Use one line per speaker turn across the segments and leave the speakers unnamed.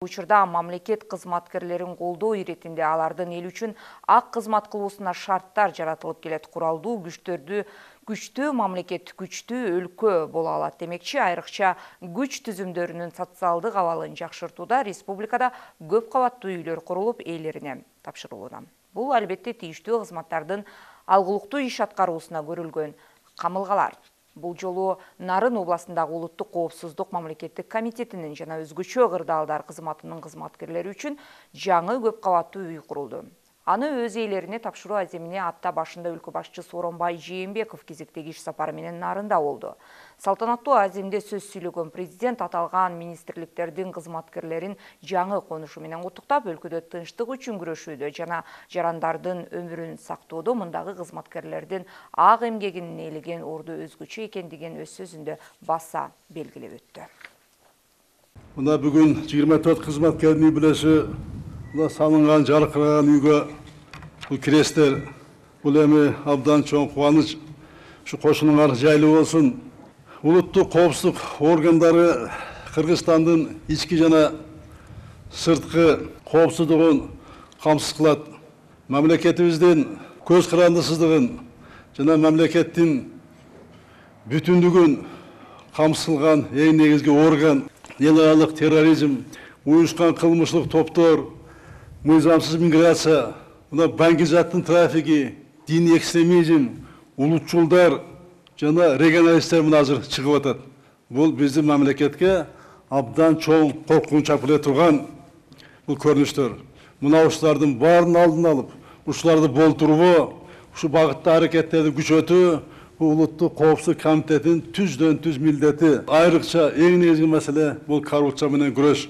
Учурда мамлекет кызматкерлерин колдоо иретинде алардын эл үчүн ак кызмат кылуусуна шарттар жаратылып келет. Куралдуу күчтүү мамлекет, күчтүү өлкө боло алат демекчи. Айрыкча күч түзүмдөрүнүн социалдык абалын жакшыртууда республикада көп кабаттуу үйлөр курулуп, ээлерине тапшырылууда. Бул албетте тийиштүү кызматтардын алгылыктуу иш аткаруусуна көрүлгөн камылгалар. Бул жолу Нарын областындагы улуттук коопсуздук мамлекеттик комитетинин жана өзгөчө кырдаалдар кызматынын кызматкерлери үчүн жаңы көп кабаттуу үй курулду. Аны өз ээлерине тапшыруу аземине апта башында өлкө башчысы Сооронбай Жээнбеков кезектеги иш сапары менен Нарында болду. Салтанаттуу аземде сөз сүйлөгөн президент аталган министрликтердин кызматкерлерин жаңы конушу менен куттуктап, өлкөдө тынчтык үчүн күрөшүүдө жана жарандардын өмүрүн сактоодо мындагы кызматкерлердин ак эмгегинин ээлеген орду өзгөчө экендигин өз сөзүндө баса белгилеп өттү.
Мына бүгүн 24 кызматкердин бүлөсү салынган жаркыраган үйгө бул кирестер, бул эми абдан чоң кубаныч. Ушу кошуналар жайлуу болсун. Улуттук коопсуздук органдары Кыргызстандын ички жана сырткы коопсуздугун камсыз кылат. Мамлекетибиздин көз карандысыздыгын жана мамлекеттин бүтүндүгүн камсыз кылган эң негизги орган эл аралык терроризм, уюшкан кылмыштык топтор, мыйзамсыз миграция, баңгизаттын трафиги, дини экстремизм, улутчулдар жана регионалисттер мына азыр чыгып атат. Бул биздин мамлекетке абдан чоң коркунуч алып келе турган бул көрүнүштөр. Мына ушулардын баарын алдын алып, ушуларды болтурбоо, ушу багытта аракеттерди күчөтүү бул улуттук коопсуздук комитетинин түздөн түз милдети. Айрыкча эң негизги маселе бул коррупция менен күрөш.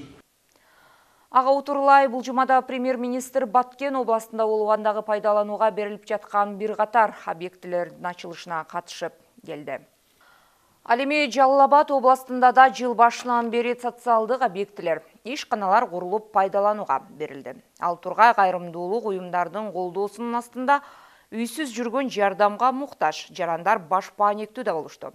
Ага утурлай бул жумада премьер-министр Баткен областында болгондагы пайдаланууга берилип жаткан бир катар объектилердин ачылышына катышып келди. Ал эми Жалал Абад областында да жыл башынан бери социалдык объектилер, ишканалар курулуп пайдаланууга берилди. Ал тургай кайрымдуулук уюмдардын колдоосунун астында үйсүз жүргөн жардамга муктаж жарандар баш баанектүүдө болушту.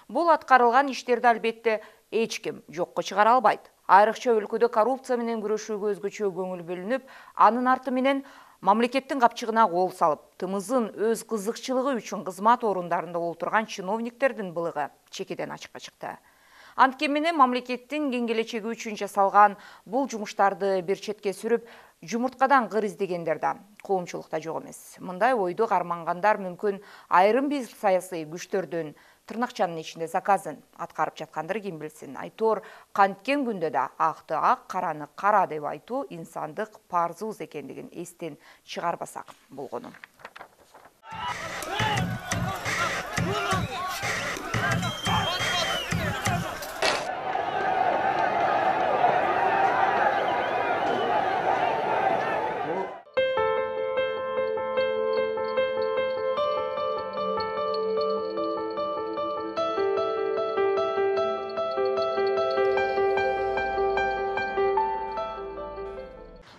Бул аткарылган иштерди албетте эч ким жокко чыгара албайт. Айрыкча өлкөдө коррупция менен күрөшүүгө өзгөчө көңүл бөлүнүп, анын арты менен мамлекеттин капчыгына кол салып, тымызын өз кызыкчылыгы үчүн кызмат орундарында олтурган чиновниктердин былыгы чекеден ачыкка чыкты. Анткени менен мамлекеттин кең келечеги үчүн жасалган бул жумуштарды бир четке сүрүп, жумурткадан кыр издегендер да коомчулукта жок эмес. Мындай ойду кармангандар мүмкүн айрым бир саясий күчтөрдүн тырнакчанын ичинде заказын аткарып жаткандыр, ким билсин. Айтор канткен күндө да акты ак, караны кара деп айтуу инсандык парзыбыз экендигин эстен чыгарбасак болгону.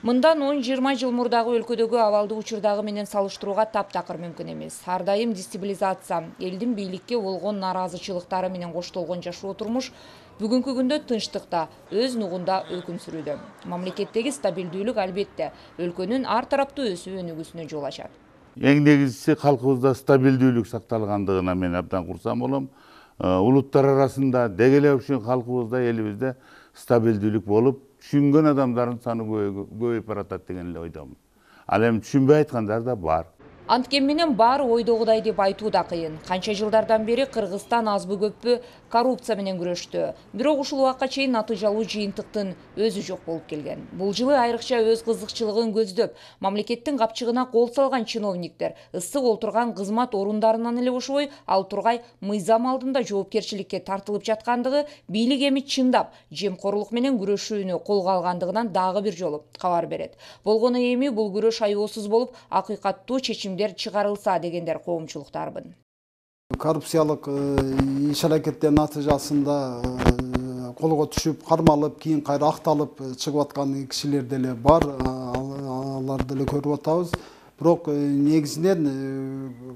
Мындан 10-20 жыл мурдагы өлкөдөгү абалды учурдагы менен салыштырууга таптакыр мүмкүн эмес. Ар дайым дестабилизация, элдин бийликке болгон наразычылыктары менен коштолгон жашоо турмуш бүгүнкү күндө тынчтыкта, өз нугунда өкүм сүрүүдө. Мамлекеттеги стабилдүүлүк албетте өлкөнүн ар тараптуу өсүү өнүгүүсүнө жол ачат.
Эң негизгиси калкыбызда стабилдүүлүк сакталгандыгына мен абдан курсан болом. Улуттар арасында деги эле ушул калкыбызда, элибизде стабилдүүлүк болуп, түшүнгөн адамдардын саны көбөйүп баратат деген эле ойдомун. Ал эми түшүнбөй айткандар да бар.
Анткени менен баары ойдогудай деп айтуу да кыйын. Канча жылдардан бери Кыргызстан азбы көппү коррупция менен күрөштү. Бирок ушул убакка чейин натыйжалуу жыйынтыктын өзү жок болуп келген. Бул жылы айрыкча өз кызыкчылыгын көздөп, мамлекеттин капчыгына кол салган чиновниктер ысык олтурган кызмат орундарынан эле бошобой, ал тургай мыйзам алдында жоопкерчиликке тартылып жаткандыгы бийлик эми чындап жемкорлук менен күрөшүүнү колго алгандыгынан дагы бир жолу кабар берет. Болгону эми бул күрөш аеосуз болуп, акыйкаттуу чечим чыгарылса дегендер коомчулуктарбын.
Коррупциялык иш-аракеттер натыйжасында колго түшүп, кармалып, кийин кайра акталып чыгып аткан кишилер деле бар. Аларды деле көрүп атабыз. Бирок негизинен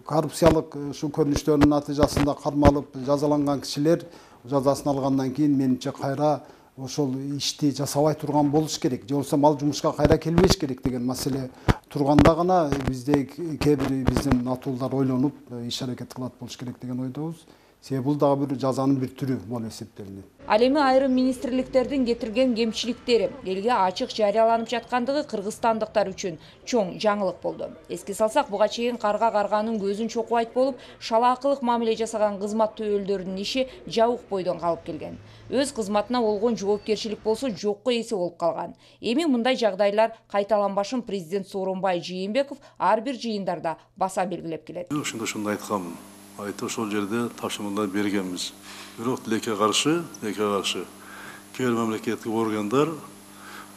коррупциялык ушу көрүнүштөрдүн натыйжасында кармалып жазаланган кишилер жазасын алгандан кийин менимче кайра ошол ишти жасабай турган болуш керек, же болбосо ал жумушка кайра келбеш керек деген маселе турганда гана бизде кээ бир биздин атуулдар ойлонуп иш аракет кылат болуш керек деген ойдобуз. Себеби бул дагы бир жазанын бир түрү болуп эсептелинет.
Ал эми айрым министрликтердин кетирген кемчиликтери элге ачык жарыяланып жаткандыгы кыргызстандыктар үчүн чоң жаңылык болду. Эске салсак, буга чейин карга карганын көзүн чокубайт болуп, шалаакылык мамиле жасаган кызмат төбөлдөрүнүн иши жабык бойдон калып келген. Өз кызматына болгон жоопкерчилик болсо жокко эсе болуп калган. Эми мындай жагдайлар кайталанбашын президент Сооронбай Жээнбеков ар бир жыйындарда баса белгилеп келет.
Ошондо айтканмын. Айтып ошол жерде тапшырмалар бергенбиз. Бирок тилекке каршы кээ бир мамлекеттик органдар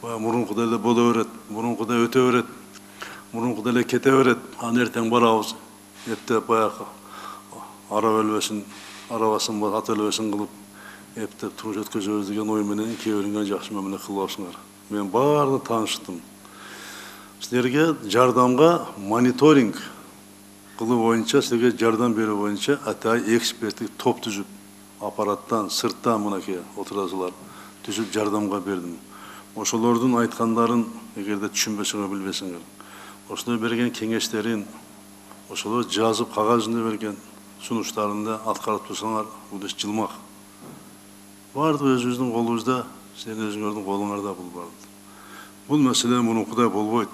мурункудай эле боло берет, мурункудай өтө берет, мурункудай эле кете берет. Аны эртең барабыз эптеп баягы арабасын ат өлбөсүн кылып эптеп турмуш өткөзөбүз деген ой менен кээ биринен жакшы мамиле кылбапсыңар. Мен баарын тааныштым. Силерге жардамга мониторинг кылуу боюнча, силерге жардам берүү боюнча атайын эксперттик топ түзүп, аппараттан, сырттан мынакей отурасылар түзүп жардамга бердим. Ошолордун айткандарын эгерде түшүнбөсөңөр, билбесеңер, ошолор берген кеңештерин, ошолор жазып кагаз жүзүндө берген сунуштарында аткарып турсаңар, бул иш жылмак. Бардыгы өзүбүздүн колубузда, силердин өзүңөрдүн колуңарда бул бар. Бул маселе мурункудай болбойт.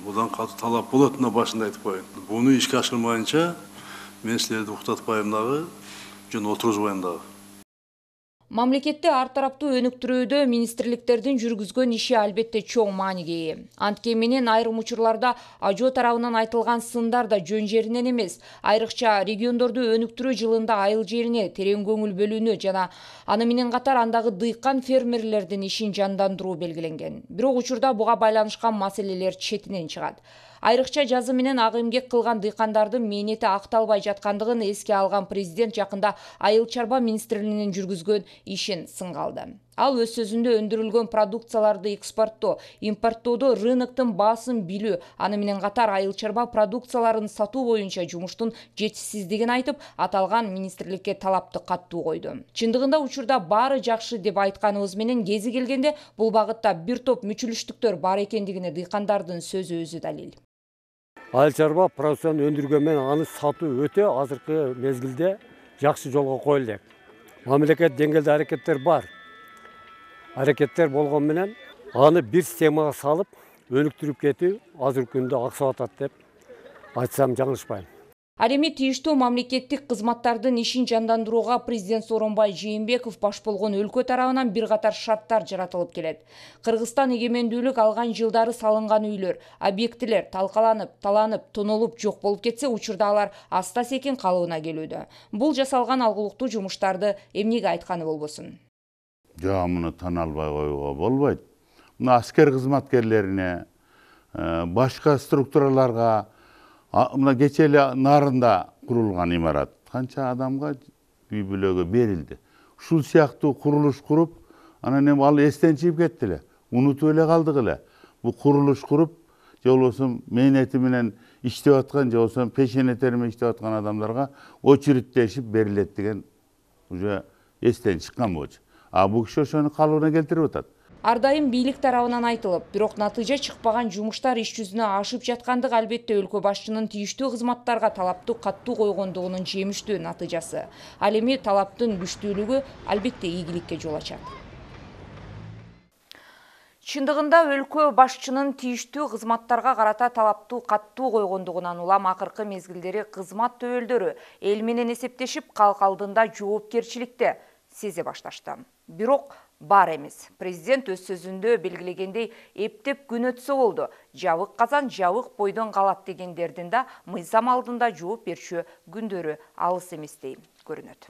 Будан катуу талап болот, башында айтып коеюн. Буну ишке ашырмайынча мен силерди уктатпайм дагы, жөн отургузбайм дагы.
Мамлекетти ар тараптуу өнүктүрүүдө министрликтердин жүргүзгөн иши албетте чоң мааниге ээ. Анткени менен айрым учурларда ажоо тарабынан айтылган сындар да жөн жеринен эмес. Айрыкча региондорду өнүктүрүү жылында айыл жерине терең көңүл бөлүүнү жана аны менен катар андагы дыйкан фермерлердин ишин жандандыруу белгиленген. Бирок учурда буга байланышкан маселелер четинен чыгат. Айрыкча жазы менен ак эмгек кылган дыйкандардын мээнети акталбай жаткандыгын эске алган президент жакында айыл чарба министрлигинин жүргүзгөн ишин сынга алды. Ал өз сөзүндө өндүрүлгөн продукцияларды экспорттоо, импорттоодо рыноктун баасын билүү, аны менен катар айыл чарба продукцияларын сатуу боюнча жумуштун жетишсиздигин айтып, аталган министрликке талапты каттуу койду. Чындыгында учурда баары жакшы деп айтканыбыз менен кези келгенде бул багытта бир топ мүчүлүштүктөр бар экендигине дыйкандардын сөзү өзү далил.
Айыл чарба продукцияны өндүргөн менен аны сатуу өтө азыркы мезгилде жакшы жолго коюлду. Мамлекет деңгээлде аракеттер бар. Аракеттер болгон менен аны бир системага салып өнүктүрүп кетүү азыркы күндө аксап атат деп айтсам жаңылышпайм.
Ал эми тийиштүү мамлекеттик кызматтардын ишин жандандырууга президент Сооронбай Жээнбеков баш болгон өлкө тарабынан бир катар шарттар жаратылып келет. Кыргызстан эгемендүүлүк алган жылдары салынган үйлөр, объектилер талкаланып, таланып, тонолуп жок болуп кетсе, учурда алар аста-секин калыбына келүүдө. Бул жасалган алгылыктуу жумуштарды эмнеге айтканы болбосун?
Жок, муну тана албай коюуга болбойт. Мына аскер кызматкерлерине, башка структураларга, мына кече эле нарында курулган имарат канча адамга үй бүлөгө берилди. Ушул сыяктуу курулуш куруп, анан эми ал эстен чыгып кетти эле. Унутуп эле калдык эле. Бул курулуш куруп, же болбосо мээнети менен иштеп аткан, же болбосо пешенетери менен иштеп аткан адамдарга очередьтешип берилет деген уже эстен чыккан болчу. А бул киши ошону калыбына келтирип атат.
Ар дайым бийлик тарабынан айтылып, бирок натыйжа чыкпаган жумуштар иш жүзүнө ашып жаткандыгы албетте өлкө башчынын тийиштүү кызматтарга талаптуу каттуу койгондугунун жемиштүү натыйжасы. Ал эми талаптын күчтүүлүгү албетте ийгиликке жол ачат. Чындыгында өлкө башчынын тийиштүү кызматтарга карата талаптуу каттуу койгондугунан улам акыркы мезгилдери кызмат төбөлдөрү эл менен эсептешип, калк алдында жоопкерчиликти сезе башташты. Бирок бар эмес. Президент өз сөзүндө белгилегендей эптеп күн өтсө болду. Жабык казан жабык бойдон калат дегендердин да мыйзам алдында жооп берчү күндөрү алыс эместей көрүнөт.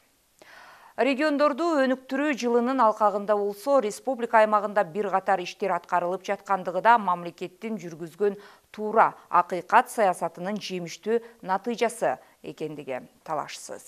Региондорду өнүктүрүү жылынын алкагында болсо, республика аймагында бир катар иштер аткарылып жаткандыгы да мамлекеттин жүргүзгөн туура акыйкат саясатынын жемиштүү натыйжасы экендиги талашсыз.